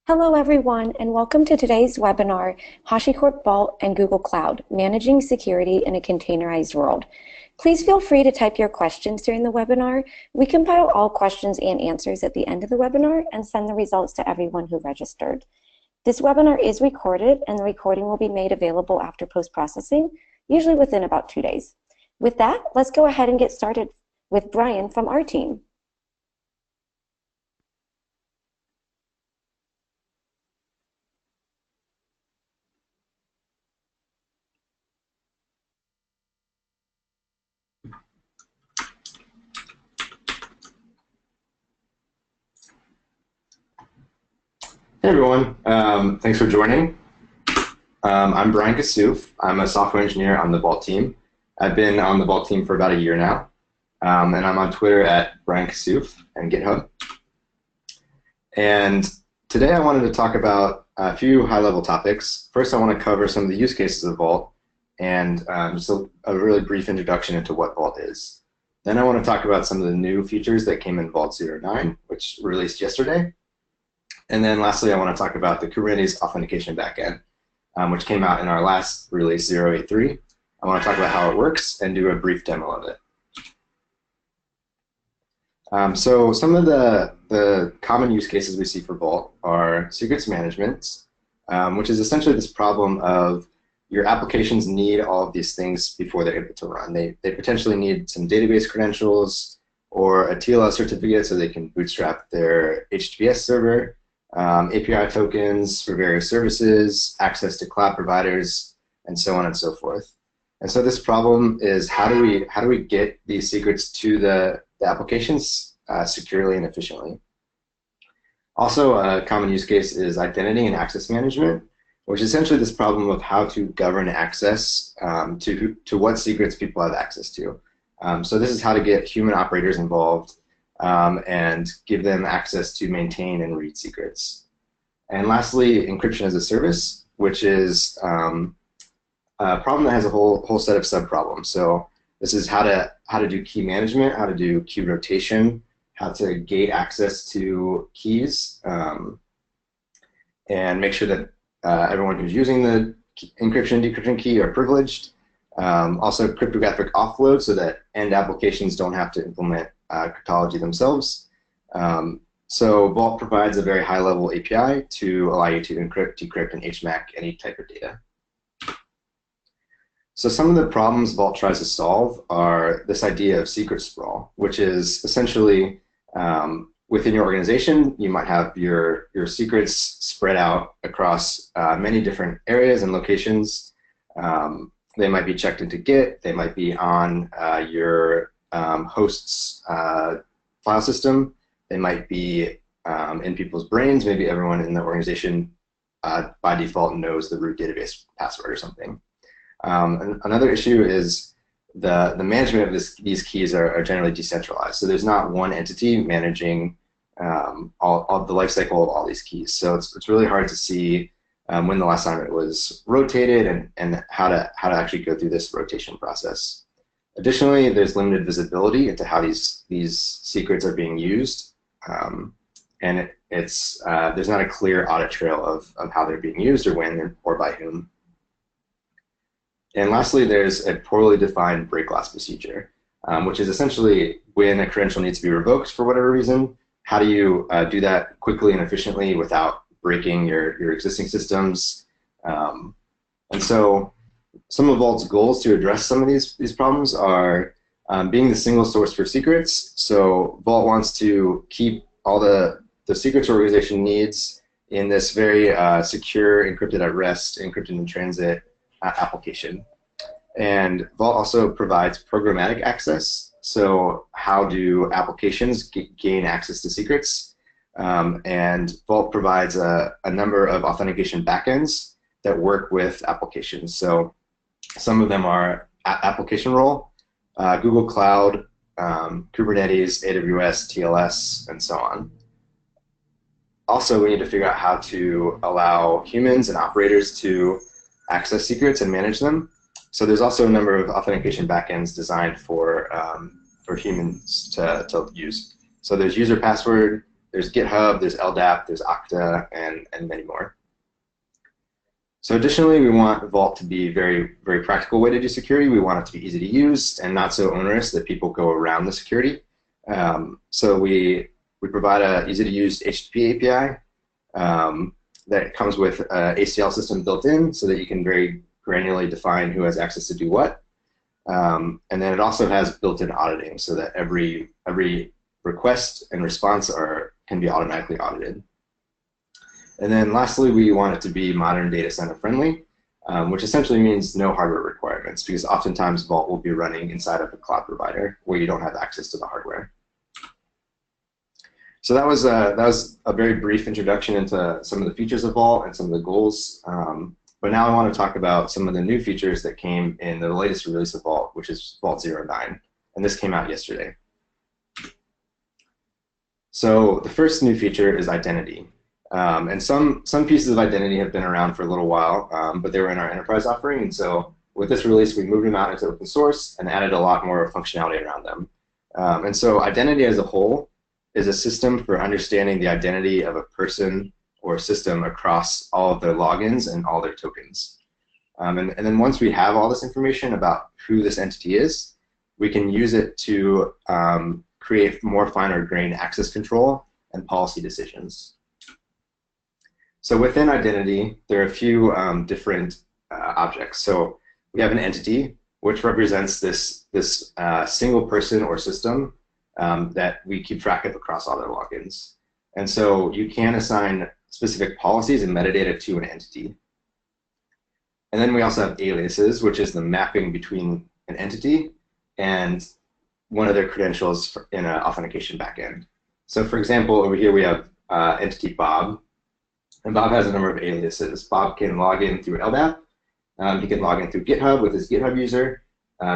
Hello, everyone, and welcome to today's webinar, HashiCorp Vault and Google Cloud, Managing Security in a Containerized World. Please feel free to type your questions during the webinar. We compile all questions and answers at the end of the webinar and send the results to everyone who registered. This webinar is recorded, and the recording will be made available after post-processing, usually within about 2 days. With that, let's go ahead and get started with Brian from our team. Hey everyone, thanks for joining. I'm Brian Kassouf. I'm a software engineer on the Vault team. I've been on the Vault team for about a year now, and I'm on Twitter at Brian Kassouf and GitHub. And today I wanted to talk about a few high-level topics. First, I want to cover some of the use cases of Vault and just a really brief introduction into what Vault is. Then I want to talk about some of the new features that came in Vault 09, which released yesterday. And then lastly, I want to talk about the Kubernetes Authentication Backend, which came out in our last release, 083. I want to talk about how it works and do a brief demo of it. So some of the common use cases we see for Vault are secrets management, which is essentially this problem of your applications need all of these things before they're able to run. They potentially need some database credentials or a TLS certificate so they can bootstrap their HTTPS server, API tokens for various services, access to cloud providers, and so on and so forth. And so this problem is how do we get these secrets to the applications securely and efficiently? Also, a common use case is identity and access management, which is essentially this problem of how to govern access to what secrets people have access to. So this is how to get human operators involved and give them access to maintain and read secrets. And lastly, encryption as a service, which is a problem that has a whole set of sub-problems. So this is how to do key management, how to do key rotation, how to gate access to keys, and make sure that everyone who's using the encryption and decryption key are privileged. Also cryptographic offload so that end applications don't have to implement cryptology themselves. So Vault provides a very high-level API to allow you to encrypt, decrypt, and HMAC any type of data. So some of the problems Vault tries to solve are this idea of secret sprawl, which is essentially within your organization, you might have your secrets spread out across many different areas and locations. They might be checked into Git. They might be on your host's file system. They might be in people's brains. Maybe everyone in the organization by default knows the root database password or something. Another issue is the management of these keys are generally decentralized. So there's not one entity managing all the lifecycle of all these keys. So it's really hard to see when the last time it was rotated and how to actually go through this rotation process. Additionally, there's limited visibility into how these secrets are being used, and there's not a clear audit trail of how they're being used or when or by whom. And lastly, there's a poorly defined break glass procedure, which is essentially when a credential needs to be revoked for whatever reason. How do you do that quickly and efficiently without breaking your existing systems? And so some of Vault's goals to address some of these problems are being the single source for secrets. So Vault wants to keep all the secrets organization needs in this very secure, encrypted at rest, encrypted in transit application. And Vault also provides programmatic access. So how do applications gain access to secrets? And Vault provides a number of authentication backends that work with applications. So some of them are application role, Google Cloud, Kubernetes, AWS, TLS, and so on. Also, we need to figure out how to allow humans and operators to access secrets and manage them. So there's also a number of authentication backends designed for humans to use. So there's user password, there's GitHub, there's LDAP, there's Okta, and many more. So additionally, we want Vault to be a very, very practical way to do security. We want it to be easy to use and not so onerous that people go around the security. So we provide an easy-to-use HTTP API that comes with an ACL system built in so that you can very granularly define who has access to do what. And then it also has built-in auditing so that every request and response can be automatically audited. And then lastly, we want it to be modern data center friendly, which essentially means no hardware requirements, because oftentimes Vault will be running inside of a cloud provider where you don't have access to the hardware. So that was a very brief introduction into some of the features of Vault and some of the goals. But now I want to talk about some of the new features that came in the latest release of Vault, which is Vault 09. And this came out yesterday. So the first new feature is identity. And some pieces of identity have been around for a little while, but they were in our enterprise offering. And so with this release, we moved them out into open source and added a lot more functionality around them. And so identity as a whole is a system for understanding the identity of a person or system across all of their logins and all their tokens. And then once we have all this information about who this entity is, we can use it to create more finer grained access control and policy decisions. So within identity, there are a few different objects. So we have an entity, which represents this single person or system that we keep track of across all their logins. And so you can assign specific policies and metadata to an entity. And then we also have aliases, which is the mapping between an entity and one of their credentials in an authentication backend. So for example, over here we have entity Bob. And Bob has a number of aliases. Bob can log in through LDAP. He can log in through GitHub with his GitHub user.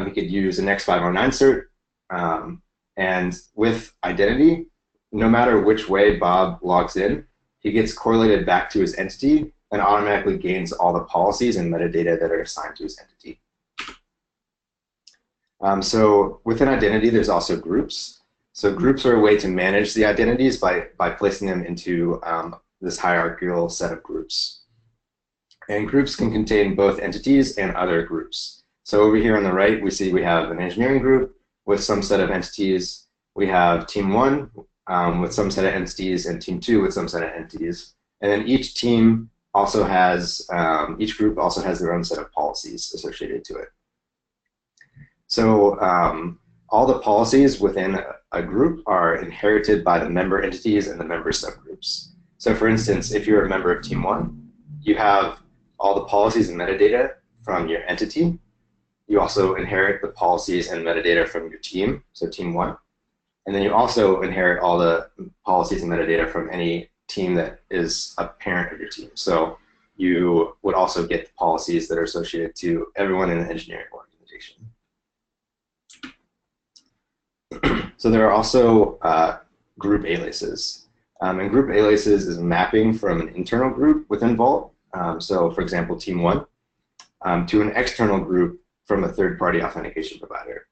He could use an X509 cert. And with identity, no matter which way Bob logs in, he gets correlated back to his entity and automatically gains all the policies and metadata that are assigned to his entity. So within identity, there's also groups. So groups are a way to manage the identities by placing them into this hierarchical set of groups. And groups can contain both entities and other groups. So over here on the right, we see we have an engineering group with some set of entities. We have team 1 with some set of entities and team 2 with some set of entities. And then each team also has, each group also has their own set of policies associated to it. So all the policies within a group are inherited by the member entities and the member subgroups. So for instance, if you're a member of team 1, you have all the policies and metadata from your entity. You also inherit the policies and metadata from your team, so team 1. And then you also inherit all the policies and metadata from any team that is a parent of your team. So you would also get the policies that are associated to everyone in an engineering organization. So there are also group aliases. And group aliases is a mapping from an internal group within Vault. So for example, team 1 to an external group from a third-party authentication provider.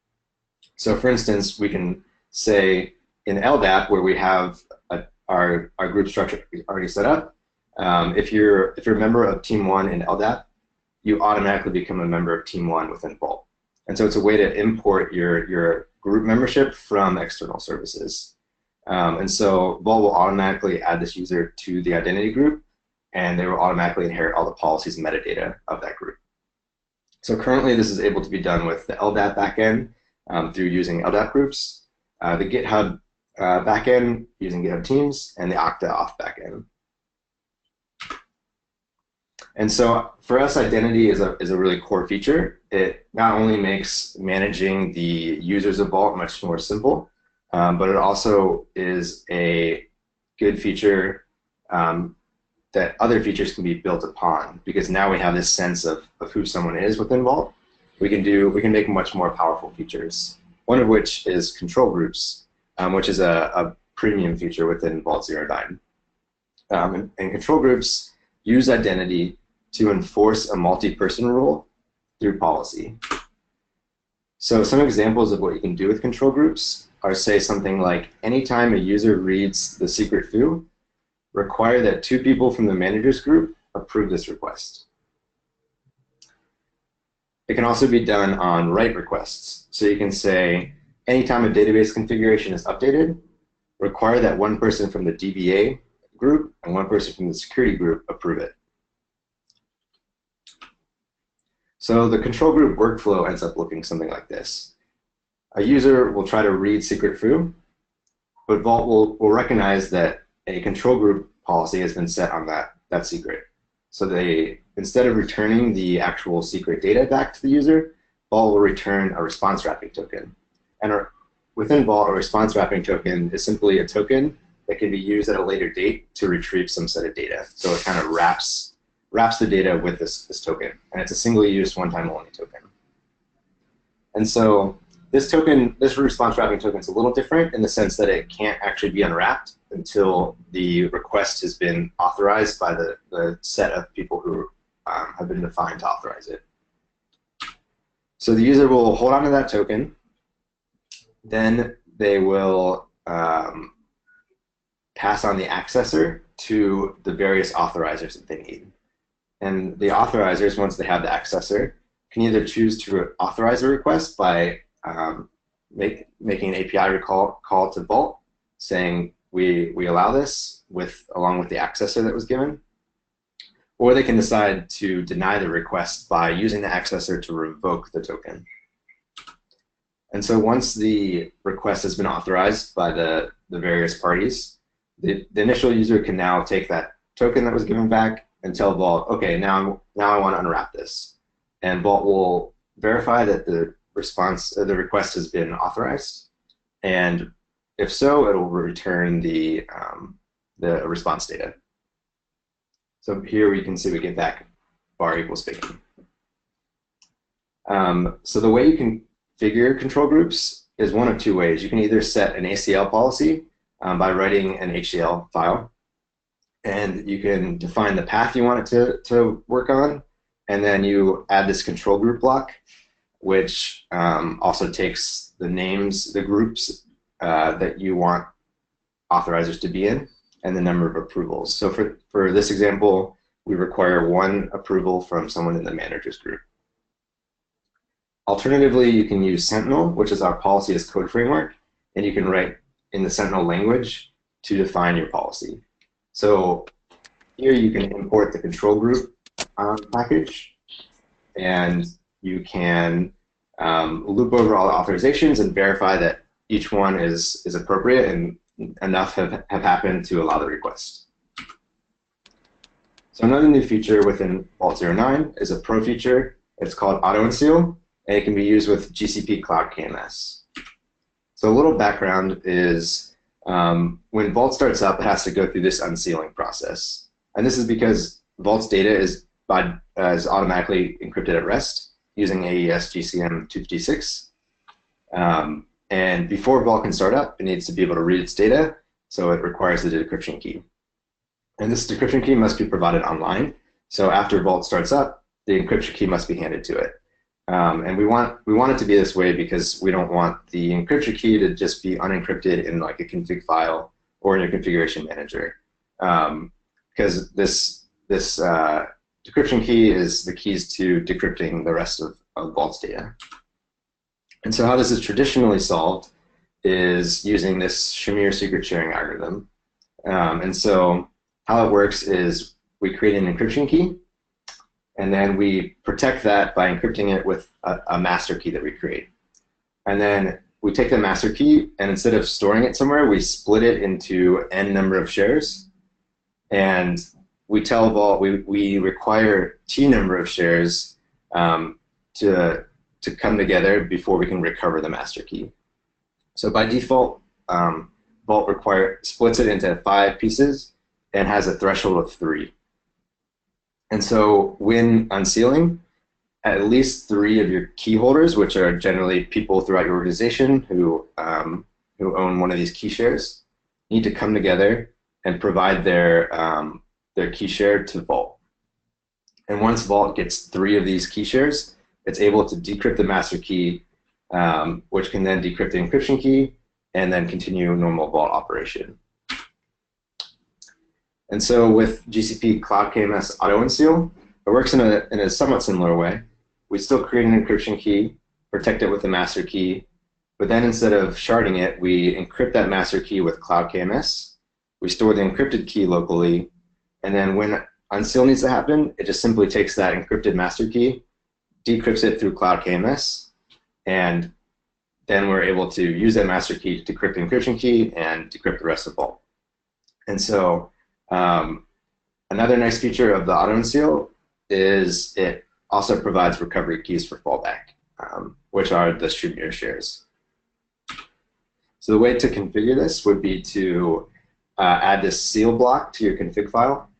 So for instance, we can say in LDAP, where we have our group structure already set up, if you're a member of team 1 in LDAP, you automatically become a member of team 1 within Vault. And so it's a way to import your group membership from external services. And so Vault will automatically add this user to the identity group, and they will automatically inherit all the policies and metadata of that group. So currently, this is able to be done with the LDAP backend through using LDAP groups, the GitHub backend using GitHub Teams, and the Okta auth backend. And so for us, identity is a really core feature. It not only makes managing the users of Vault much more simple, but it also is a good feature that other features can be built upon, because now we have this sense of who someone is within Vault. We can make much more powerful features. One of which is control groups, which is a premium feature within Vault 09. And control groups use identity to enforce a multi-person rule through policy. So some examples of what you can do with control groups are say something like, anytime a user reads the secret foo, require that 2 people from the managers group approve this request. It can also be done on write requests. So you can say, anytime a database configuration is updated, require that 1 person from the DBA group and 1 person from the security group approve it. So the control group workflow ends up looking something like this. A user will try to read secret foo, but Vault will recognize that a control group policy has been set on that secret. So they, instead of returning the actual secret data back to the user, Vault will return a response wrapping token. And within Vault, a response wrapping token is simply a token that can be used at a later date to retrieve some set of data. So it kind of wraps the data with this token. And it's a single-use, one-time only token. And so this response wrapping token is a little different in the sense that it can't actually be unwrapped until the request has been authorized by the set of people who have been defined to authorize it. So the user will hold on to that token. Then they will pass on the accessor to the various authorizers that they need. And the authorizers, once they have the accessor, can either choose to authorize a request by making an API call to Vault, saying we allow this along with the accessor that was given, or they can decide to deny the request by using the accessor to revoke the token. And so once the request has been authorized by the various parties, the initial user can now take that token that was given back and tell Vault, okay, now I want to unwrap this. And Vault will verify that the request has been authorized, and if so, it will return the response data. So here we can see we get back bar equals speaking. So the way you can configure control groups is one of 2 ways. You can either set an ACL policy by writing an HCL file, and you can define the path you want it to work on, and then you add this control group block, which also takes the names, the groups that you want authorizers to be in, and the number of approvals. So for this example, we require 1 approval from someone in the managers group. Alternatively, you can use Sentinel, which is our policy as code framework, and you can write in the Sentinel language to define your policy. So here you can import the control group package, and you can loop over all the authorizations and verify that each one is appropriate and enough have happened to allow the request. So another new feature within Vault 09 is a pro feature. It's called auto unseal, and it can be used with GCP Cloud KMS. So a little background is when Vault starts up, it has to go through this unsealing process. And this is because Vault's data is automatically encrypted at rest using AES GCM 256. And before Vault can start up, it needs to be able to read its data, so it requires the decryption key. And this decryption key must be provided online. So after Vault starts up, the encryption key must be handed to it. And we want it to be this way because we don't want the encryption key to just be unencrypted in like a config file or in your configuration manager. Because this decryption key is the keys to decrypting the rest of Vault's data. And so how this is traditionally solved is using this Shamir secret sharing algorithm. And so how it works is we create an encryption key, and then we protect that by encrypting it with a master key that we create. And then we take the master key, and instead of storing it somewhere, we split it into n number of shares. And we tell Vault we require t number of shares to come together before we can recover the master key. So by default, Vault splits it into 5 pieces and has a threshold of 3. And so when unsealing, at least 3 of your key holders, which are generally people throughout your organization who own one of these key shares, need to come together and provide their key share to Vault. And once Vault gets 3 of these key shares, it's able to decrypt the master key, which can then decrypt the encryption key, and then continue normal vault operation. And so with GCP Cloud KMS Auto Unseal, it works in a somewhat similar way. We still create an encryption key, protect it with a master key, but then instead of sharding it, we encrypt that master key with Cloud KMS. We store the encrypted key locally, and then when unseal needs to happen, it just simply takes that encrypted master key, decrypts it through Cloud KMS, and then we're able to use that master key to decrypt the encryption key and decrypt the rest of Vault. And so another nice feature of the auto unseal is it also provides recovery keys for fallback, which are the Shamir shares. So the way to configure this would be to add this seal block to your config file,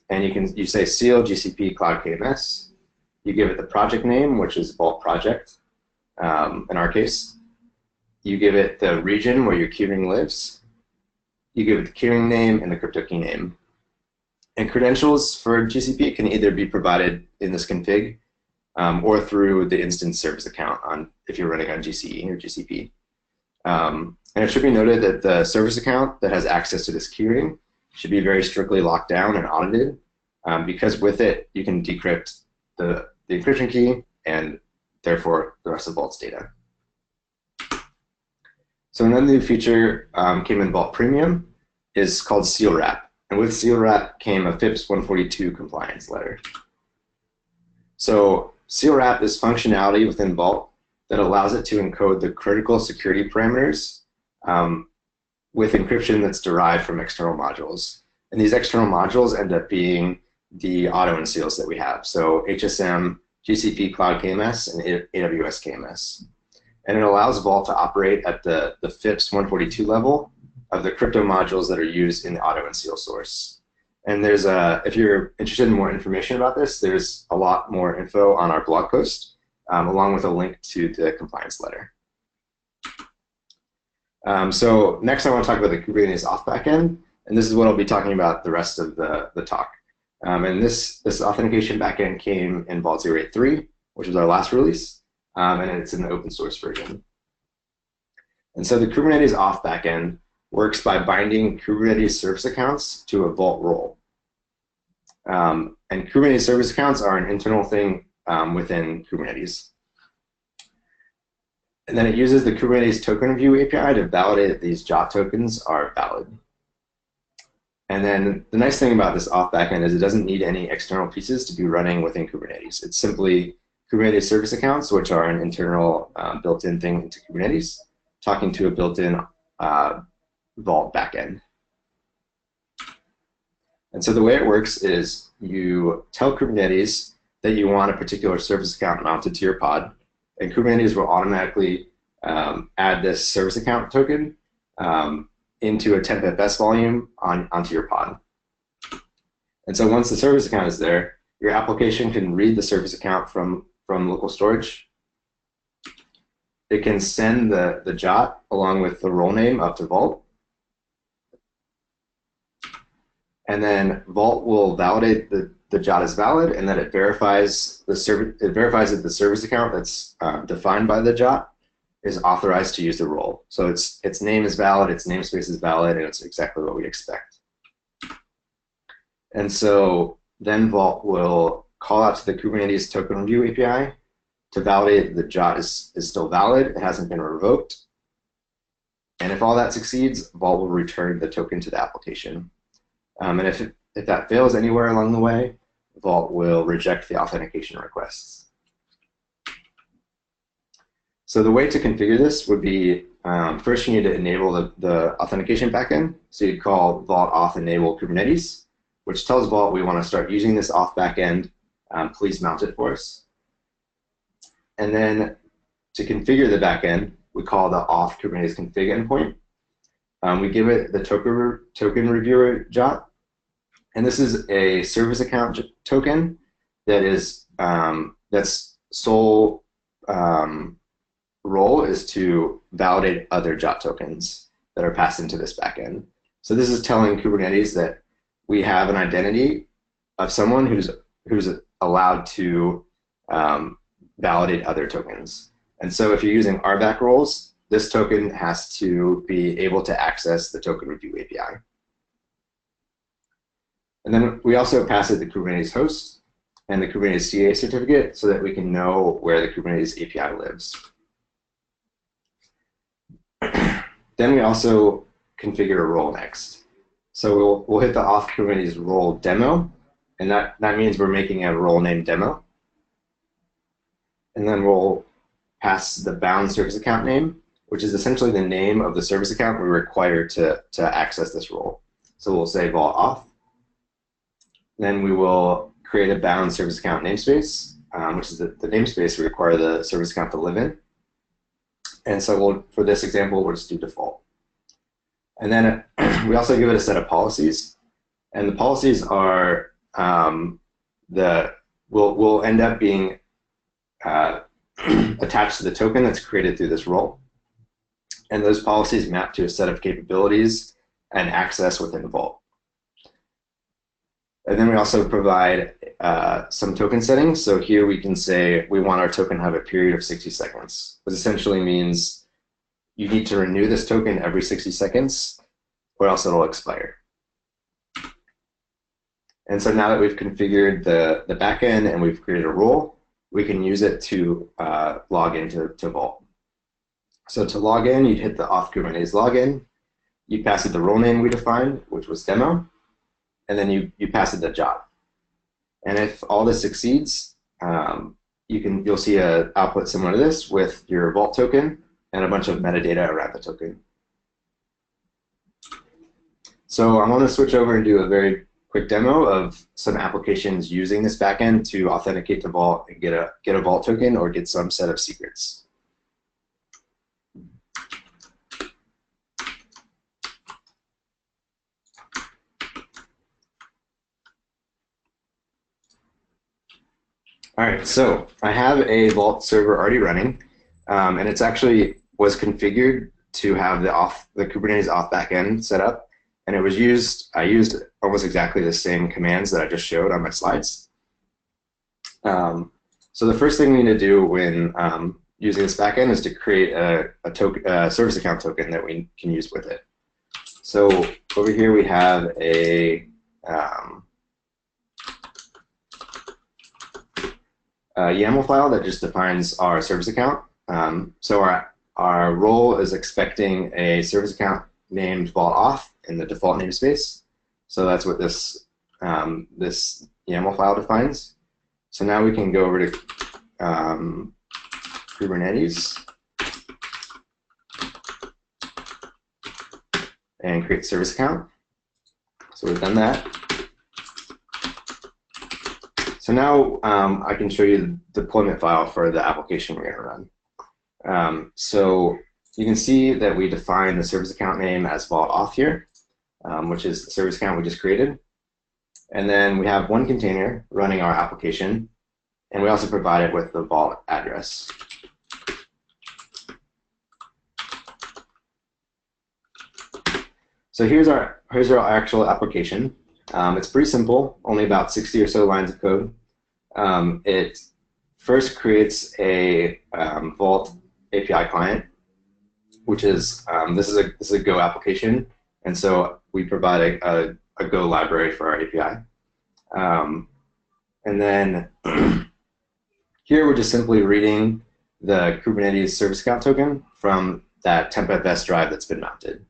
and you say seal GCP Cloud KMS. You give it the project name, which is Vault project in our case. You give it the region where your keyring lives. You give it the keyring name and the crypto key name. And credentials for GCP can either be provided in this config or through the instance service account if you're running on GCE or GCP. And it should be noted that the service account that has access to this keyring should be very strictly locked down and audited, because with it you can decrypt the encryption key and therefore the rest of Vault's data. So another new feature came in Vault Premium is called Sealwrap. And with Sealwrap came a FIPS 142 compliance letter. So Sealwrap is functionality within Vault that allows it to encode the critical security parameters with encryption that's derived from external modules. And these external modules end up being the auto unseals that we have. So HSM, GCP Cloud KMS, and AWS KMS. And it allows Vault to operate at the FIPS 142 level of the crypto modules that are used in the auto unseal source. And there's if you're interested in more information about this, there's a lot more info on our blog post, along with a link to the compliance letter. So next I want to talk about the Kubernetes auth backend, and this is what I'll be talking about the rest of the talk. And this authentication backend came in Vault 0.8.3, which was our last release, and it's in the open source version. And so the Kubernetes auth backend works by binding Kubernetes service accounts to a Vault role. And Kubernetes service accounts are an internal thing within Kubernetes. And then it uses the Kubernetes token review API to validate that these JOT tokens are valid. And then the nice thing about this auth backend is it doesn't need any external pieces to be running within Kubernetes. It's simply Kubernetes service accounts, which are an internal built-in thing into Kubernetes, talking to a built-in Vault backend. And so the way it works is you tell Kubernetes that you want a particular service account mounted to your pod, and Kubernetes will automatically add this service account token into a temp FS volume onto your pod. And so once the service account is there, your application can read the service account from local storage. It can send the JOT along with the role name up to Vault. And then Vault will validate the JOT is valid, and that it verifies that the service account that's defined by the JOT is authorized to use the role. So its name is valid, its namespace is valid, and it's exactly what we expect. And so then Vault will call out to the Kubernetes token review API to validate the JOT is still valid, it hasn't been revoked. And if all that succeeds, Vault will return the token to the application. And if that fails anywhere along the way, Vault will reject the authentication requests. So the way to configure this would be, first you need to enable the authentication backend. So you'd call Vault auth enable Kubernetes, which tells Vault we want to start using this auth backend. Please mount it for us. And then to configure the backend, we call the auth Kubernetes config endpoint. We give it the token reviewer JOT. And this is a service account token that is that's sole role is to validate other JOT tokens that are passed into this backend. So this is telling Kubernetes that we have an identity of someone who's allowed to validate other tokens. And so if you're using RBAC roles, this token has to be able to access the token review API. And then we also pass it the Kubernetes host and the Kubernetes CA certificate so that we can know where the Kubernetes API lives. Then we also configure a role next. So we'll hit the auth Kubernetes role demo, and that means we're making a role named demo. And then we'll pass the bound service account name, which is essentially the name of the service account we require to access this role. So we'll say vault auth. Then we will create a bound service account namespace, which is the namespace we require the service account to live in. And so for this example, we'll just do default. And then we also give it a set of policies. And the policies are will end up being attached to the token that's created through this role. And those policies map to a set of capabilities and access within Vault. And then we also provide some token settings. So here we can say we want our token to have a period of 60 seconds, which essentially means you need to renew this token every 60 seconds or else it'll expire. And so now that we've configured the backend and we've created a role, we can use it to log into Vault. So to log in, you'd hit the auth Kubernetes login. You pass it the role name we defined, which was demo, and then you pass it the job. And if all this succeeds, you'll see an output similar to this with your Vault token and a bunch of metadata around the token. So I want to switch over and do a very quick demo of some applications using this backend to authenticate to Vault and get a Vault token or get some set of secrets. All right, so I have a Vault server already running, and it's actually was configured to have the Kubernetes auth backend set up, and I used almost exactly the same commands that I just showed on my slides. So the first thing we need to do when using this backend is to create a service account token that we can use with it. So over here we have a YAML file that just defines our service account. So our role is expecting a service account named vault auth in the default namespace. So that's what this this YAML file defines. So now we can go over to Kubernetes and create service account. So we've done that. So now I can show you the deployment file for the application we're going to run. So you can see that we define the service account name as vault auth here, which is the service account we just created. And then we have one container running our application, and we also provide it with the vault address. So here's our actual application. It's pretty simple, only about 60 or so lines of code. It first creates a Vault API client, which is this is a Go application, and so we provide a Go library for our API. And then here we're just simply reading the Kubernetes service account token from that temp.fs drive that's been mounted.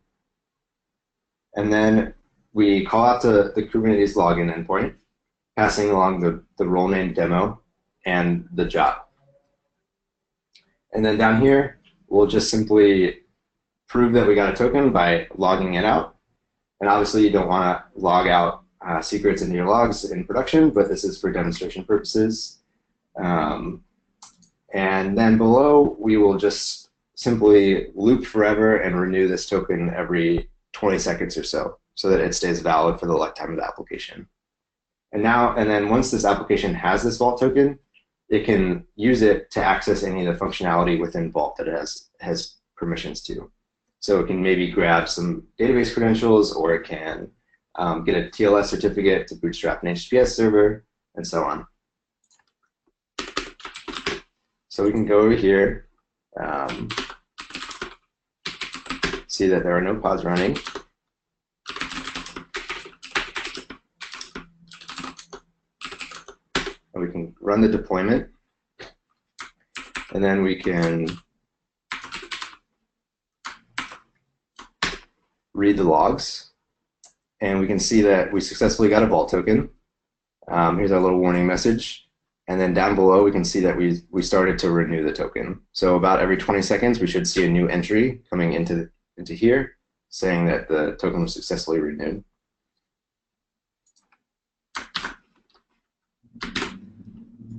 And then we call out to the Kubernetes login endpoint, passing along the role name demo and the job. And then down here, we'll just simply prove that we got a token by logging it out. And obviously, you don't want to log out secrets into your logs in production, but this is for demonstration purposes. And then below, we will just simply loop forever and renew this token every 20 seconds or so that it stays valid for the lifetime of the application. And then once this application has this Vault token, it can use it to access any of the functionality within Vault that it has permissions to. So it can maybe grab some database credentials, or it can get a TLS certificate to bootstrap an HTTPS server, and so on. So we can go over here. see that there are no pods running. And we can run the deployment, and then we can read the logs, and we can see that we successfully got a vault token. Here's our little warning message. And then down below, we can see that we started to renew the token. So about every 20 seconds, we should see a new entry coming into here saying that the token was successfully renewed.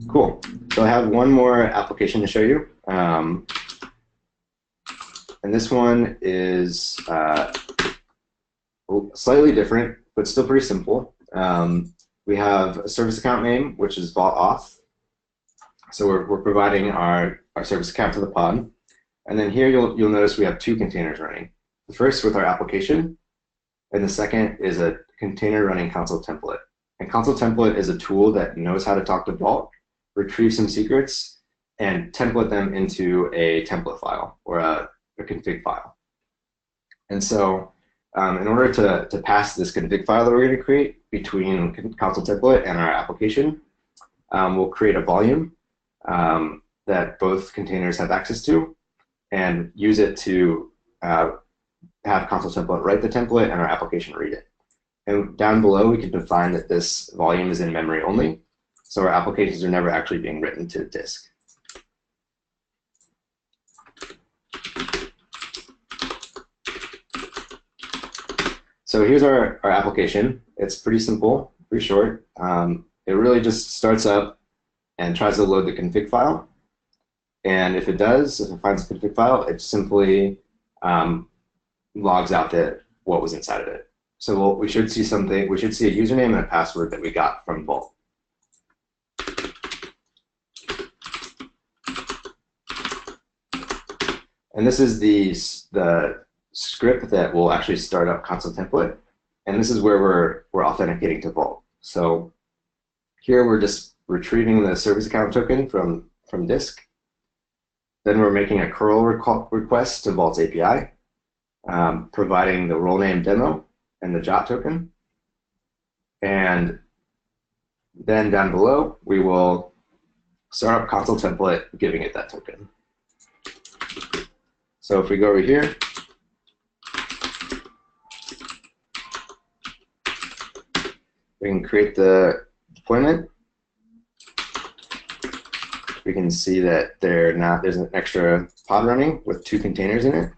Cool. So I have one more application to show you. And this one is slightly different, but still pretty simple. We have a service account name, which is vault auth. So we're providing our service account to the pod. And then here you'll notice we have two containers running. The first with our application, and the second is a container running console template. And console template is a tool that knows how to talk to Vault, retrieve some secrets, and template them into a template file or a config file. And so in order to pass this config file that we're going to create between console template and our application, we'll create a volume that both containers have access to and use it to have console template write the template and our application read it. And down below, we can define that this volume is in memory only, so our applications are never actually being written to disk. So here's our application. It's pretty simple, pretty short. It really just starts up and tries to load the config file. And if it does, if it finds the config file, it simply logs out what was inside of it. So we should see something. We should see a username and a password that we got from Vault. And this is the script that will actually start up console template. And this is where we're authenticating to Vault. So here we're just retrieving the service account token from disk. Then we're making a curl request to Vault's API, providing the role name demo and the JOT token. And then down below, we will start up console template, giving it that token. So if we go over here, we can create the deployment. We can see that there's an extra pod running with two containers in it.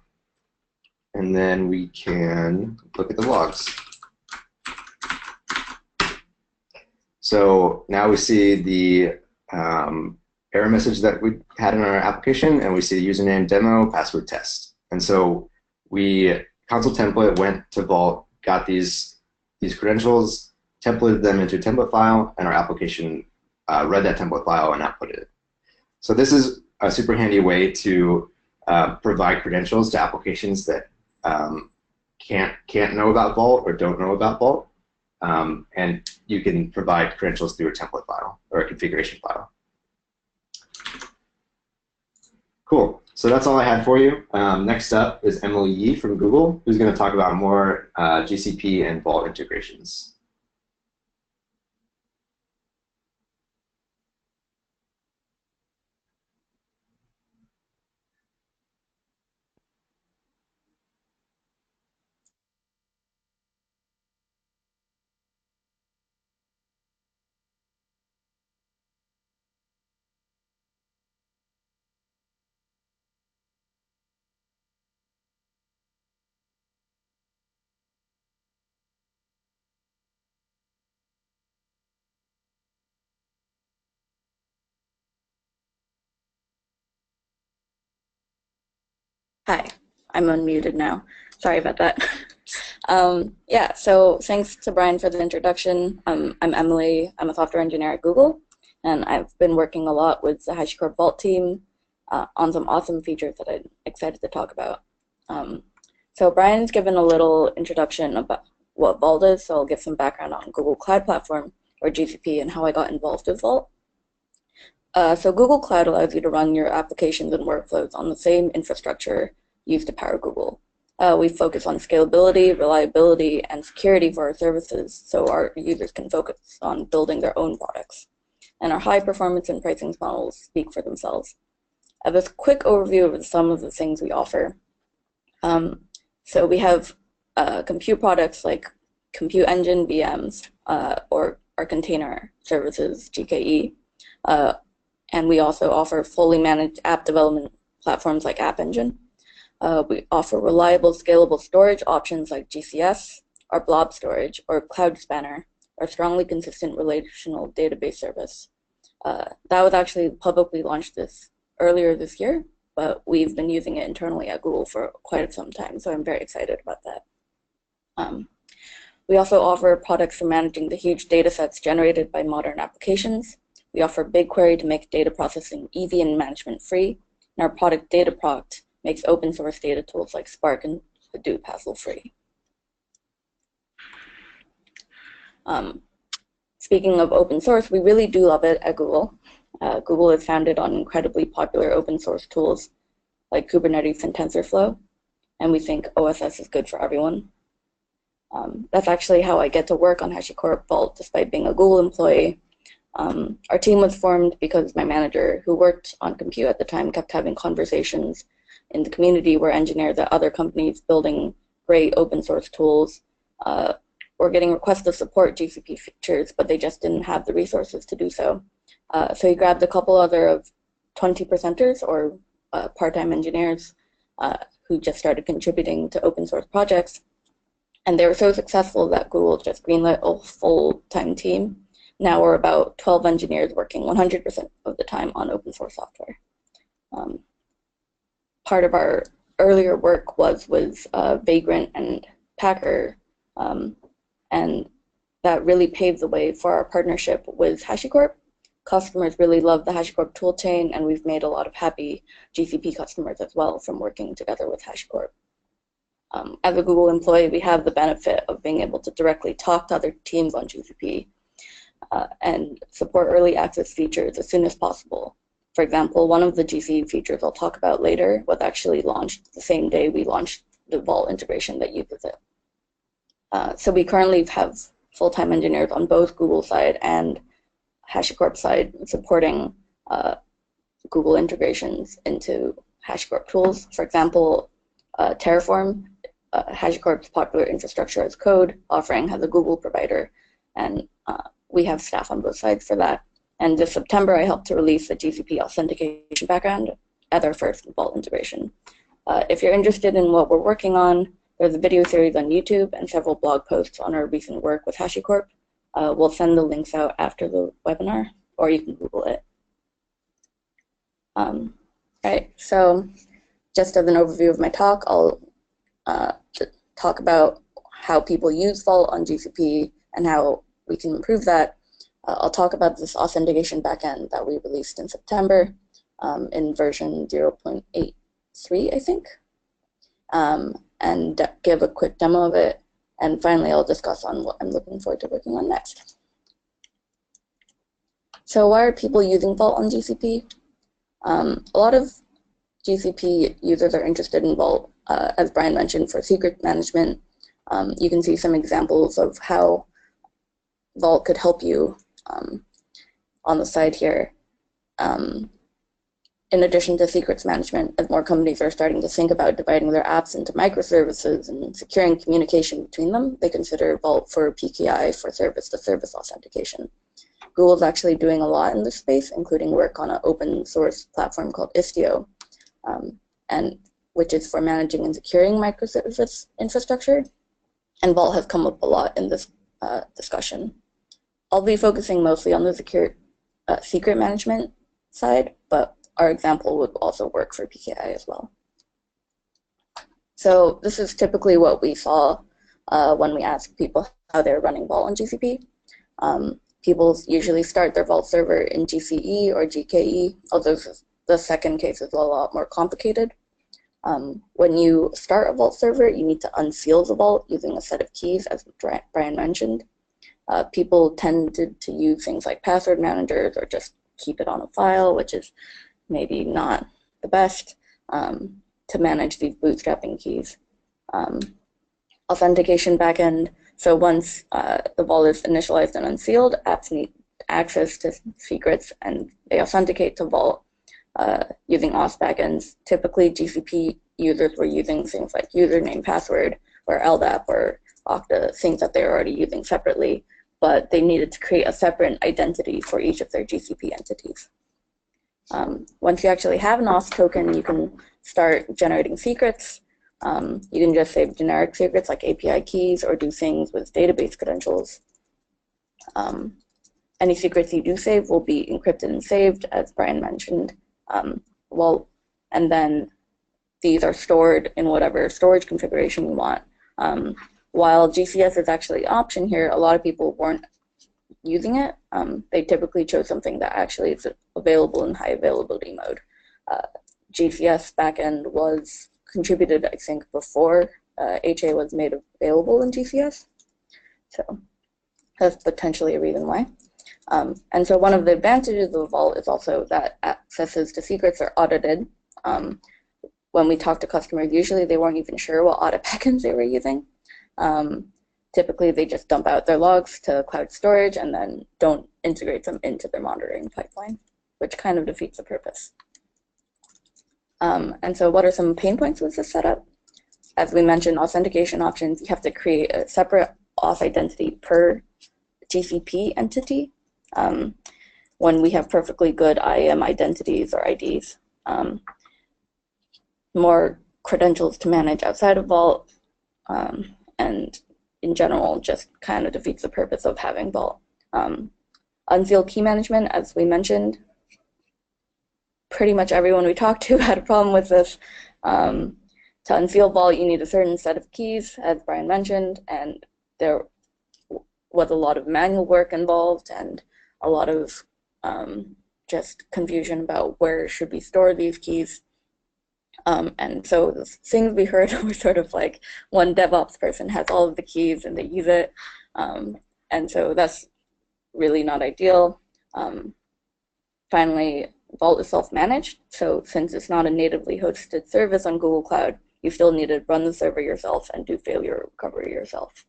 And then we can look at the logs. So now we see the error message that we had in our application, and we see the username demo, password test. And so console template went to Vault, got these credentials, templated them into a template file, and our application read that template file and outputted it. So this is a super handy way to provide credentials to applications that can't know about Vault or don't know about Vault, and you can provide credentials through a template file or a configuration file. Cool. So that's all I had for you. Next up is Emily Yee from Google, who's going to talk about more GCP and Vault integrations. Hi, I'm unmuted now. Sorry about that. Yeah, so thanks to Brian for the introduction. I'm Emily. I'm a software engineer at Google, and I've been working a lot with the HashiCorp Vault team on some awesome features that I'm excited to talk about. So Brian's given a little introduction about what Vault is, so I'll give some background on Google Cloud Platform, or GCP, and how I got involved with Vault. So Google Cloud allows you to run your applications and workflows on the same infrastructure used to power Google. We focus on scalability, reliability, and security for our services so our users can focus on building their own products. And our high performance and pricing models speak for themselves. I have a quick overview of some of the things we offer. So we have compute products like Compute Engine, VMs, or our container services, GKE. And we also offer fully managed app development platforms like App Engine. We offer reliable, scalable storage options like GCS, or blob storage, or Cloud Spanner, or strongly consistent relational database service. That was actually publicly launched earlier this year, but we've been using it internally at Google for quite some time, so I'm very excited about that. We also offer products for managing the huge data sets generated by modern applications. We offer BigQuery to make data processing easy and management free, and our product DataProc makes open source data tools like Spark and Hadoop hassle-free. Speaking of open source, we really do love it at Google. Google is founded on incredibly popular open source tools like Kubernetes and TensorFlow, and we think OSS is good for everyone. That's actually how I get to work on HashiCorp Vault despite being a Google employee. Our team was formed because my manager, who worked on compute at the time, kept having conversations in the community where engineers at other companies building great open source tools were getting requests to support GCP features, but they just didn't have the resources to do so. So he grabbed a couple other of 20%ers or part-time engineers who just started contributing to open source projects. And they were so successful that Google just greenlit a full-time team. Now we're about 12 engineers working 100% of the time on open source software. Part of our earlier work was with Vagrant and Packer, and that really paved the way for our partnership with HashiCorp. Customers really love the HashiCorp toolchain, and we've made a lot of happy GCP customers as well from working together with HashiCorp. As a Google employee, we have the benefit of being able to directly talk to other teams on GCP and support early access features as soon as possible. For example, one of the GCE features I'll talk about later was actually launched the same day we launched the Vault integration that uses it. So we currently have full-time engineers on both Google side and HashiCorp side supporting Google integrations into HashiCorp tools. For example, Terraform, HashiCorp's popular infrastructure as code offering, has a Google provider, and we have staff on both sides for that. And this September, I helped to release the GCP Authentication backend as our first Vault integration. If you're interested in what we're working on, there's a video series on YouTube and several blog posts on our recent work with HashiCorp. We'll send the links out after the webinar, or you can Google it. Right, so just as an overview of my talk, I'll talk about how people use Vault on GCP and how we can improve that. I'll talk about this authentication backend that we released in September in version 0.83, I think, and give a quick demo of it. And finally, I'll discuss on what I'm looking forward to working on next. So why are people using Vault on GCP? A lot of GCP users are interested in Vault, as Brian mentioned, for secret management. You can see some examples of how Vault could help you on the side here. In addition to secrets management, as more companies are starting to think about dividing their apps into microservices and securing communication between them, they consider Vault for PKI, for service-to-service authentication. Google is actually doing a lot in this space, including work on an open source platform called Istio, and which is for managing and securing microservice infrastructure. And Vault has come up a lot in this discussion. I'll be focusing mostly on the secret management side, but our example would also work for PKI as well. So this is typically what we saw when we asked people how they're running Vault on GCP. People usually start their Vault server in GCE or GKE, although the second case is a lot more complicated. When you start a Vault server, you need to unseal the Vault using a set of keys, as Brian mentioned. People tend to use things like password managers or just keep it on a file, which is maybe not the best to manage these bootstrapping keys. Authentication backend. So once the vault is initialized and unsealed, apps need access to secrets and they authenticate to vault using auth backends. Typically, GCP users were using things like username, password, or LDAP, or Okta, things that they're already using separately, but they needed to create a separate identity for each of their GCP entities. Once you actually have an auth token, you can start generating secrets. You can just save generic secrets like API keys or do things with database credentials. Any secrets you do save will be encrypted and saved, as Brian mentioned. And then these are stored in whatever storage configuration you want. While GCS is actually an option here, a lot of people weren't using it. They typically chose something that actually is available in high availability mode. GCS backend was contributed, I think, before HA was made available in GCS. So that's potentially a reason why. And so one of the advantages of Vault is also that accesses to secrets are audited. When we talk to customers, usually they weren't even sure what audit backends they were using. Typically, they just dump out their logs to cloud storage and then don't integrate them into their monitoring pipeline, which kind of defeats the purpose. And so what are some pain points with this setup? As we mentioned, authentication options, you have to create a separate auth identity per GCP entity when we have perfectly good IAM identities or IDs. More credentials to manage outside of Vault, and in general just kind of defeats the purpose of having Vault. Unsealed key management, as we mentioned, pretty much everyone we talked to had a problem with this. To unseal Vault, you need a certain set of keys, as Brian mentioned, and there was a lot of manual work involved and a lot of just confusion about where should we store these keys. And so the things we heard were sort of like one DevOps person has all of the keys and they use it. And so that's really not ideal. Finally, Vault is self-managed. So since it's not a natively hosted service on Google Cloud, you still need to run the server yourself and do failure recovery yourself.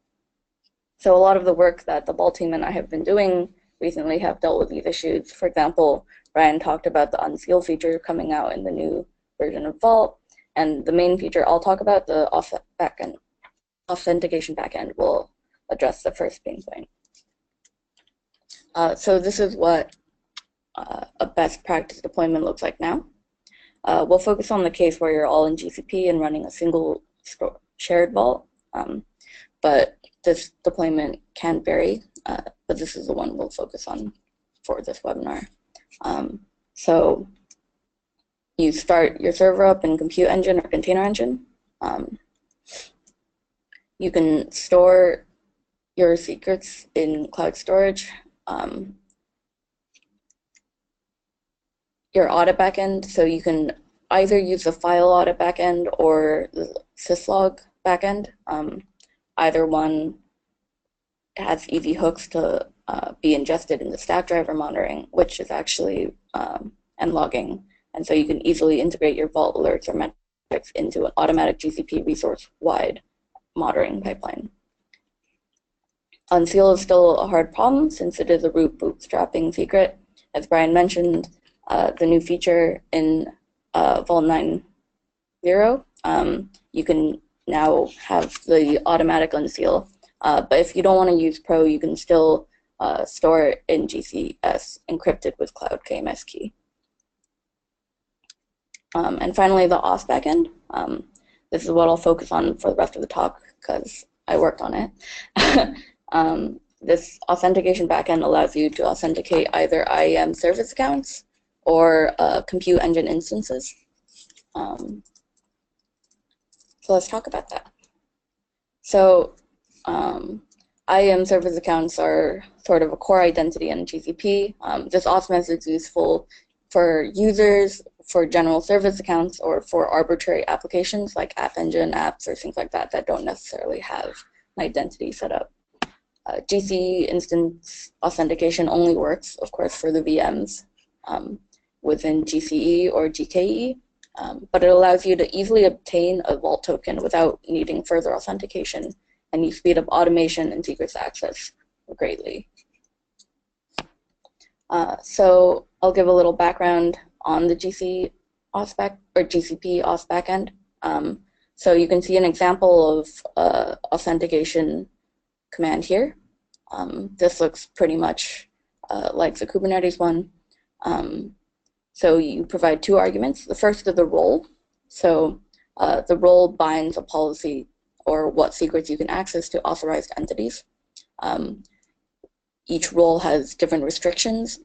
So a lot of the work that the Vault team and I have been doing recently have dealt with these issues. For example, Brian talked about the unseal feature coming out in the new version of Vault, and the main feature I'll talk about, the authentication backend, will address the first pain point. So this is what a best practice deployment looks like now. We'll focus on the case where you're all in GCP and running a single shared Vault, but this deployment can vary, but this is the one we'll focus on for this webinar. So you start your server up in Compute Engine or Container Engine. You can store your secrets in cloud storage. Your audit backend, so you can either use the file audit backend or the syslog backend. Either one has easy hooks to be ingested in the Stackdriver monitoring, which is actually, and logging. And so you can easily integrate your Vault alerts or metrics into an automatic GCP resource-wide monitoring pipeline. Unseal is still a hard problem since it is a root bootstrapping secret. As Brian mentioned, the new feature in Vault 9.0, you can now have the automatic unseal. But if you don't want to use Pro, you can still store it in GCS encrypted with Cloud KMS key. And finally, the auth backend. This is what I'll focus on for the rest of the talk because I worked on it. This authentication backend allows you to authenticate either IAM service accounts or compute engine instances. So let's talk about that. So IAM service accounts are sort of a core identity in GCP. This auth method is useful for users, for general service accounts, or for arbitrary applications like App Engine apps or things like that that don't necessarily have an identity set up. GCE instance authentication only works, of course, for the VMs within GCE or GKE. but it allows you to easily obtain a Vault token without needing further authentication, and you speed up automation and secrets access greatly. So I'll give a little background on the GCP auth backend. So you can see an example of authentication command here. This looks pretty much like the Kubernetes one. So you provide two arguments. The first is the role. So the role binds a policy or what secrets you can access to authorized entities. Each role has different restrictions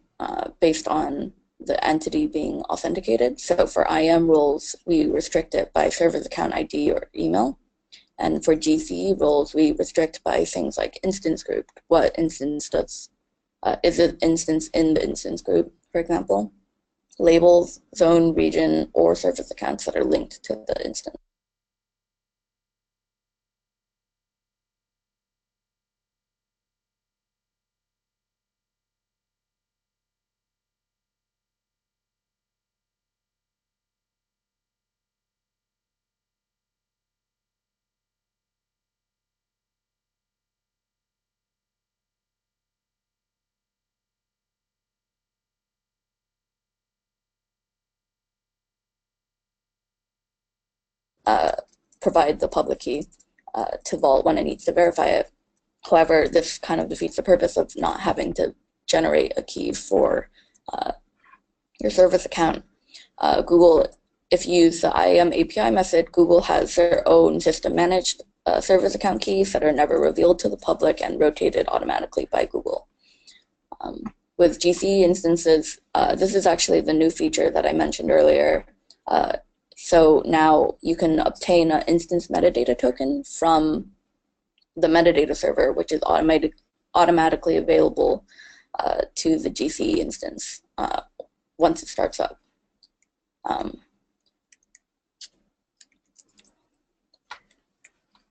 based on the entity being authenticated. So for IAM roles, we restrict it by service account ID or email. And for GCE roles, we restrict by things like instance group. What instance does, is it instance in the instance group, for example? Labels, zone, region, or service accounts that are linked to the instance. Provide the public key to Vault when it needs to verify it. However, this kind of defeats the purpose of not having to generate a key for your service account. Google, if you use the IAM API method, Google has their own system managed service account keys that are never revealed to the public and rotated automatically by Google. With GCE instances, this is actually the new feature that I mentioned earlier. So now you can obtain an instance metadata token from the metadata server, which is automatically available to the GCE instance once it starts up.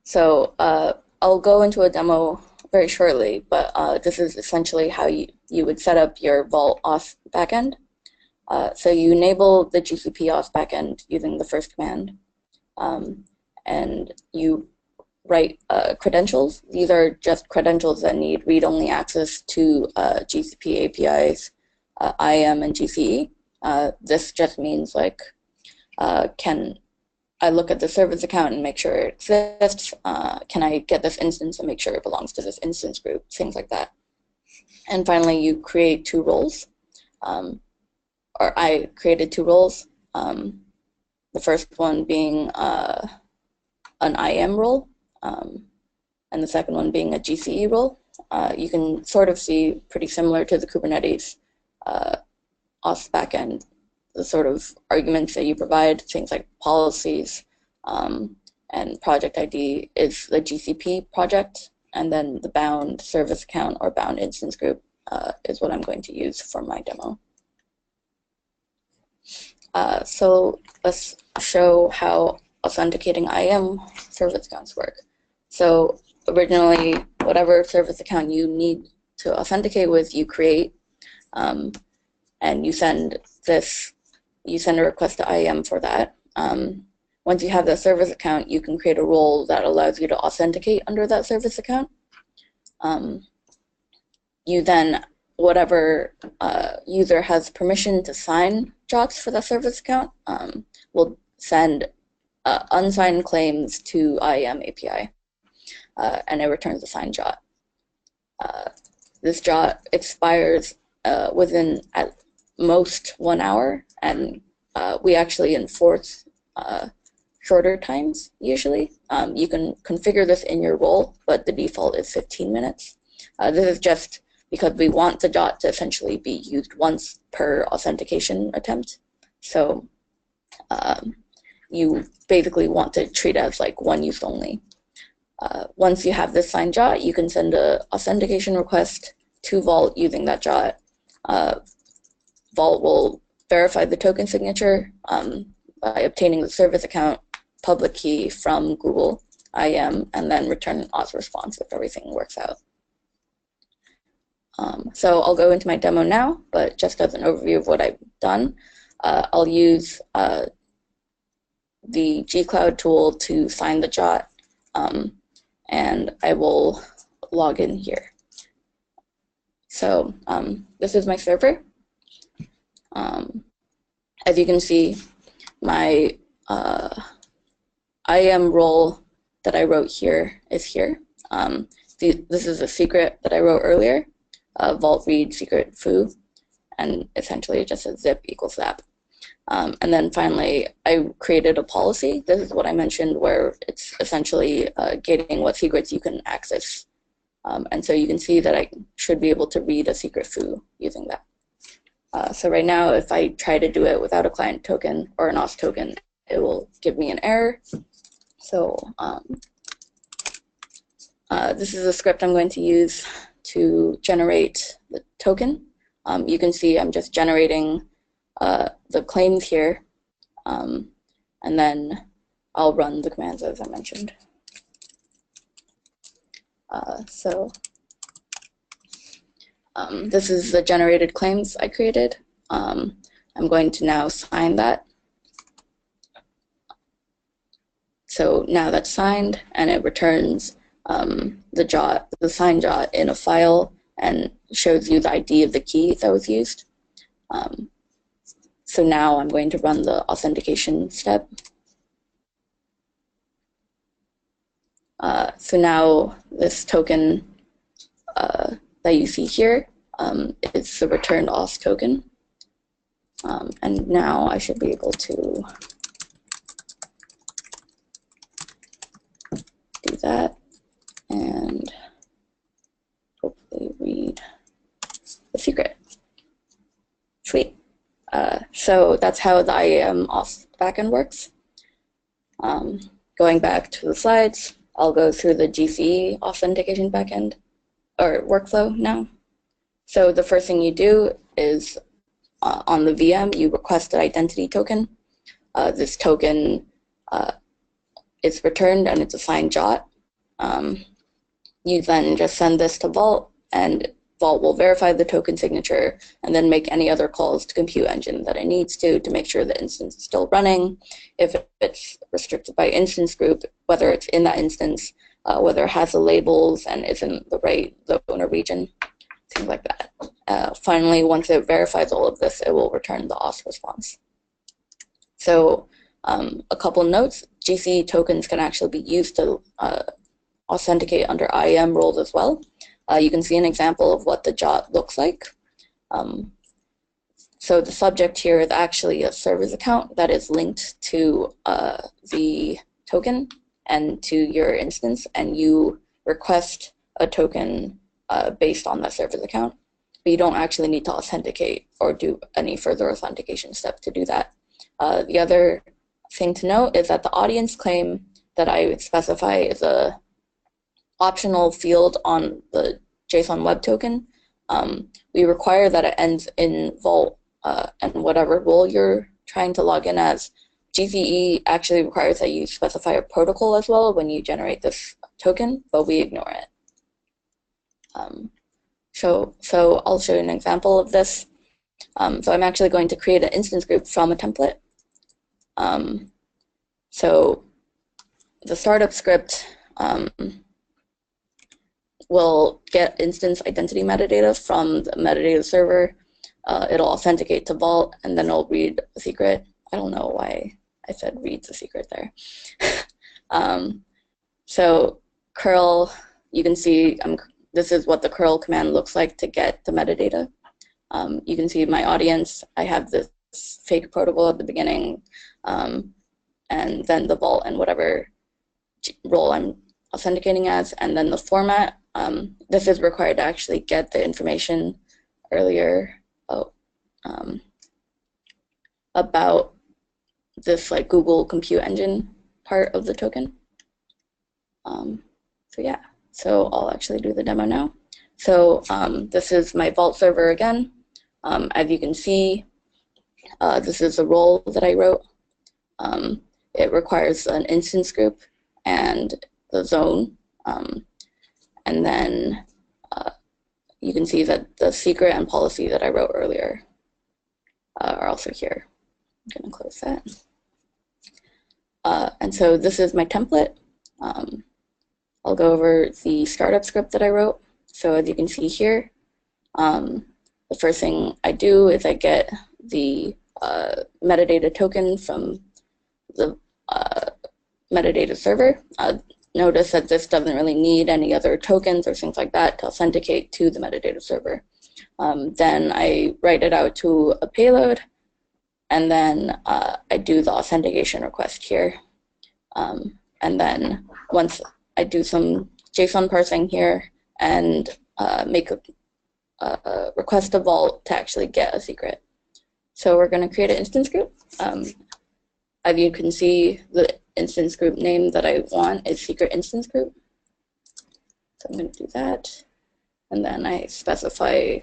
So I'll go into a demo very shortly, but this is essentially how you would set up your Vault auth backend. So you enable the GCP auth backend using the first command, and you write credentials. These are just credentials that need read-only access to GCP APIs, IAM, and GCE. This just means like, can I look at the service account and make sure it exists? Can I get this instance and make sure it belongs to this instance group? Things like that. And finally, you create two roles. Or I created two roles. The first one being an IAM role, and the second one being a GCE role. You can sort of see pretty similar to the Kubernetes auth backend, the sort of arguments that you provide, things like policies and project ID is the GCP project, and then the bound service account or bound instance group is what I'm going to use for my demo. So let's show how authenticating IAM service accounts work. So originally, whatever service account you need to authenticate with, you create, and you send a request to IAM for that. Once you have that service account, you can create a role that allows you to authenticate under that service account. You then, whatever user has permission to sign JOTs for that service account will send unsigned claims to IAM API, and it returns a signed JOT. This JOT expires within at most 1 hour, and we actually enforce shorter times usually. You can configure this in your role, but the default is 15 minutes. This is just because we want the JOT to essentially be used once per authentication attempt. So you basically want to treat it as like one use only. Once you have this signed JOT, you can send an authentication request to Vault using that JOT. Vault will verify the token signature by obtaining the service account public key from Google IAM, and then return an auth response if everything works out. So I'll go into my demo now, but just as an overview of what I've done, I'll use the gcloud tool to sign the jot, and I will log in here. So this is my server. As you can see, my IAM role that I wrote here is here. This is a secret that I wrote earlier, vault read secret foo, and essentially it just says zip equals zap. And then finally, I created a policy. This is what I mentioned, where it's essentially gating what secrets you can access. And so you can see that I should be able to read a secret foo using that. So right now, if I try to do it without a client token or an auth token, it will give me an error. So this is a script I'm going to use to generate the token. You can see I'm just generating the claims here, and then I'll run the commands as I mentioned. This is the generated claims I created. I'm going to now sign that. So now that's signed, and it returns the signed jot in a file and shows you the ID of the key that was used. So now I'm going to run the authentication step. So now this token that you see here is the returned auth token. And now I should be able to do that and hopefully read the secret. Sweet. So that's how the IAM auth backend works. Going back to the slides, I'll go through the GCE authentication backend or workflow now. So the first thing you do is on the VM, you request an identity token. This token is returned and it's a signed jot. You then just send this to Vault, and Vault will verify the token signature and then make any other calls to compute engine that it needs to make sure the instance is still running. If it's restricted by instance group, whether it's in that instance, whether it has the labels and is in the right zone or region, things like that. Finally, once it verifies all of this, it will return the auth response. So a couple notes, GCE tokens can actually be used to authenticate under IAM roles as well. You can see an example of what the jot looks like. So the subject here is actually a service account that is linked to the token and to your instance, and you request a token based on that service account. But you don't actually need to authenticate or do any further authentication step to do that. The other thing to note is that the audience claim that I specify is a optional field on the JSON web token. We require that it ends in Vault and whatever role you're trying to log in as. GCE actually requires that you specify a protocol as well when you generate this token, but we ignore it. So I'll show you an example of this. So I'm actually going to create an instance group from a template. So the startup script will get instance identity metadata from the metadata server. It'll authenticate to Vault, and then it'll read a secret. I don't know why I said reads a secret there. So curl, you can see this is what the curl command looks like to get the metadata. You can see my audience. I have this fake protocol at the beginning, and then the Vault and whatever role I'm authenticating as, and then the format. This is required to actually get the information earlier about this like Google compute engine part of the token. So yeah, so I'll actually do the demo now. So this is my Vault server again. As you can see, this is a role that I wrote. It requires an instance group and the zone. And then you can see that the secret and policy that I wrote earlier are also here. I'm going to close that. And so this is my template. I'll go over the startup script that I wrote. So as you can see here, the first thing I do is I get the metadata token from the metadata server. Notice that this doesn't really need any other tokens or things like that to authenticate to the metadata server. Then I write it out to a payload, and then I do the authentication request here. And then once I do some JSON parsing here and make a request to Vault to actually get a secret. So we're going to create an instance group. As you can see, the instance group name that I want is secret instance group. So I'm going to do that. And then I specify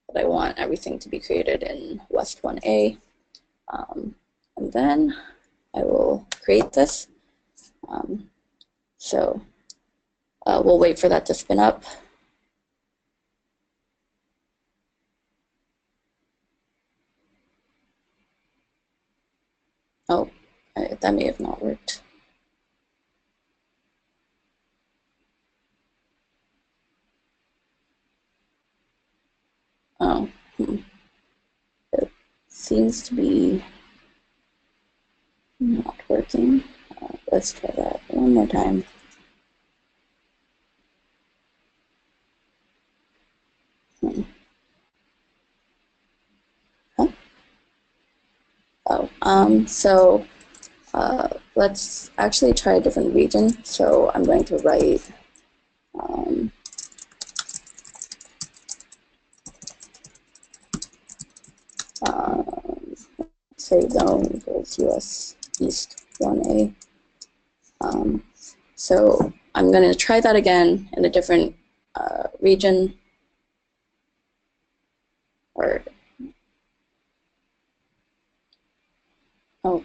that I want everything to be created in West 1A. And then I will create this. So we'll wait for that to spin up. Oh, that may have not worked. Oh, it seems to be not working. Let's try that one more time. Huh? Oh, so let's actually try a different region. So I'm going to write say zone equals US East 1A. So I'm going to try that again in a different region. Or oh,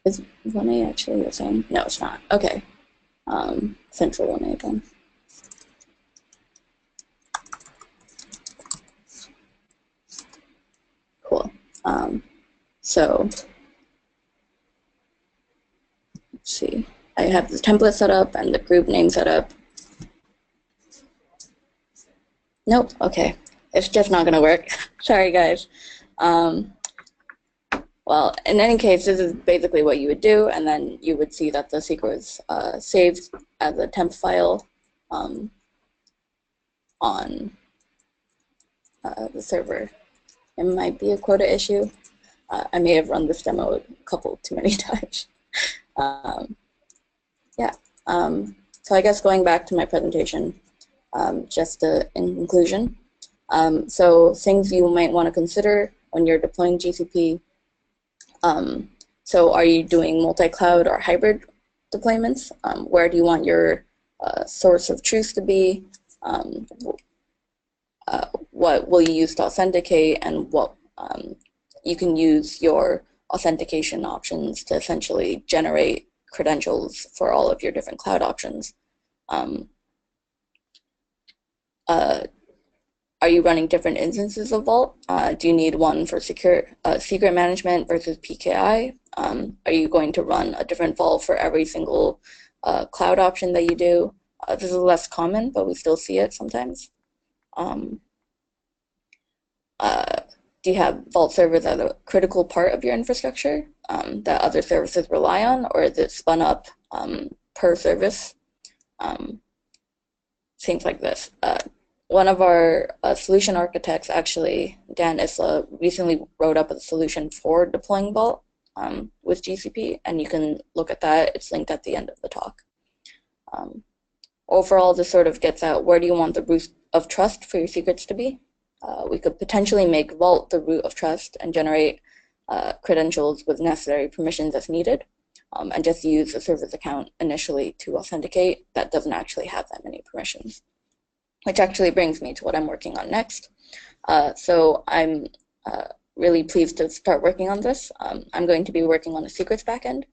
is 1A actually the same? No, it's not. Okay, Central 1A then. Cool. So let's see. I have the template set up and the group name set up. Nope. Okay, it's just not going to work. Sorry, guys. Well, in any case, this is basically what you would do, and then you would see that the secret was saved as a temp file on the server. It might be a quota issue. I may have run this demo a couple too many times. Yeah. So I guess going back to my presentation, just in conclusion. So things you might want to consider when you're deploying GCP. So are you doing multi-cloud or hybrid deployments? Where do you want your source of truth to be? What will you use to authenticate, and what you can use your authentication options to essentially generate credentials for all of your different cloud options. Are you running different instances of Vault? Do you need one for secret management versus PKI? Are you going to run a different Vault for every single cloud option that you do? This is less common, but we still see it sometimes. Do you have Vault servers as a critical part of your infrastructure that other services rely on, or is it spun up per service? Things like this. One of our solution architects, actually, Dan Isla, recently wrote up a solution for deploying Vault with GCP, and you can look at that. It's linked at the end of the talk. Overall, this sort of gets at where do you want the root of trust for your secrets to be. We could potentially make Vault the root of trust and generate credentials with necessary permissions as needed, and just use a server's account initially to authenticate that doesn't actually have that many permissions. Which actually brings me to what I'm working on next. So I'm really pleased to start working on this. I'm going to be working on a secrets backend.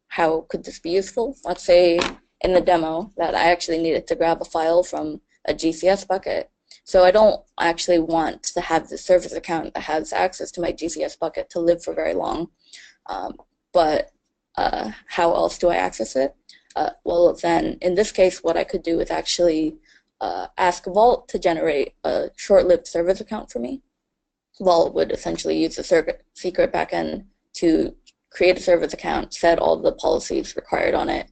How could this be useful? Let's say in the demo that I actually needed to grab a file from a GCS bucket. So I don't actually want to have the service account that has access to my GCS bucket to live for very long. But how else do I access it? Well, then, in this case, what I could do is actually ask Vault to generate a short-lived service account for me. Vault would essentially use the secret backend to create a service account, set all the policies required on it,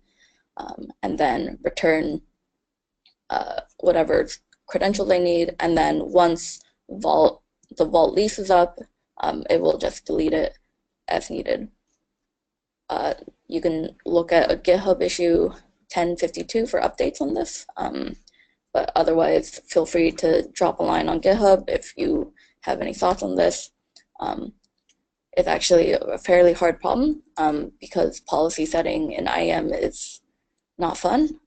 and then return whatever credentials they need. And then once the Vault lease is up, it will just delete it as needed. You can look at a GitHub issue 1052 for updates on this. But otherwise, feel free to drop a line on GitHub if you have any thoughts on this. It's actually a fairly hard problem because policy setting in IAM is not fun.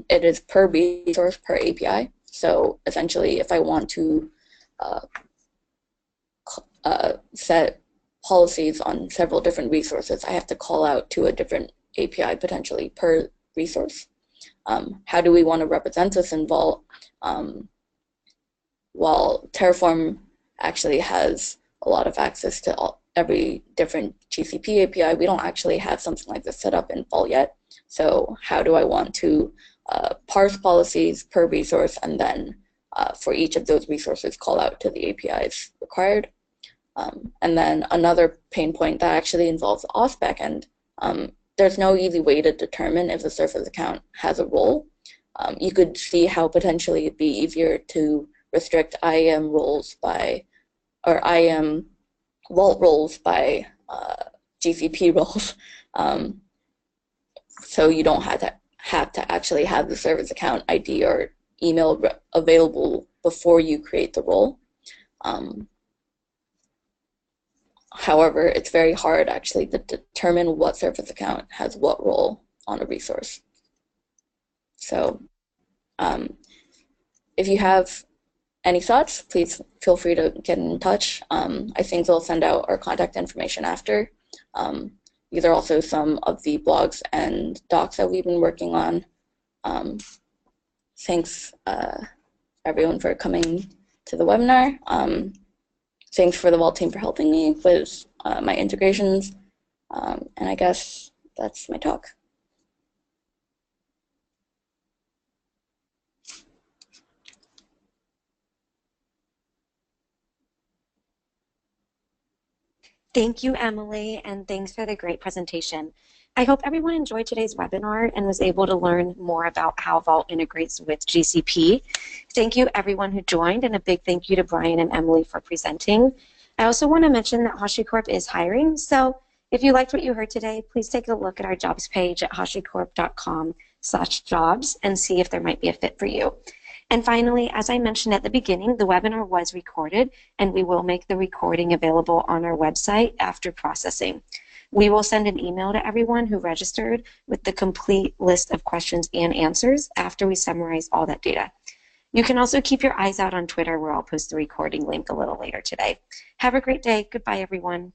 It is per resource per API. So essentially, if I want to set policies on several different resources, I have to call out to a different API potentially per resource. How do we want to represent this in Vault? While Terraform actually has a lot of access to every different GCP API, we don't actually have something like this set up in Vault yet. So how do I want to parse policies per resource and then for each of those resources call out to the APIs required? And then another pain point that actually involves the auth backend. There's no easy way to determine if the service account has a role. You could see how potentially it'd be easier to restrict IAM roles by, or IAM Vault roles by GCP roles. So you don't have to actually have the service account ID or email available before you create the role. However, it's very hard actually to determine what service account has what role on a resource. So if you have any thoughts, please feel free to get in touch. I think they'll send out our contact information after. These are also some of the blogs and docs that we've been working on. Thanks everyone for coming to the webinar. Thanks for the Vault team for helping me with my integrations. And I guess that's my talk. Thank you, Emily, and thanks for the great presentation. I hope everyone enjoyed today's webinar and was able to learn more about how Vault integrates with GCP. Thank you, everyone who joined, and a big thank you to Brian and Emily for presenting. I also want to mention that HashiCorp is hiring, so if you liked what you heard today, please take a look at our jobs page at hashicorp.com/jobs and see if there might be a fit for you. And finally, as I mentioned at the beginning, the webinar was recorded, and we will make the recording available on our website after processing. We will send an email to everyone who registered with the complete list of questions and answers after we summarize all that data. You can also keep your eyes out on Twitter, where I'll post the recording link a little later today. Have a great day. Goodbye, everyone.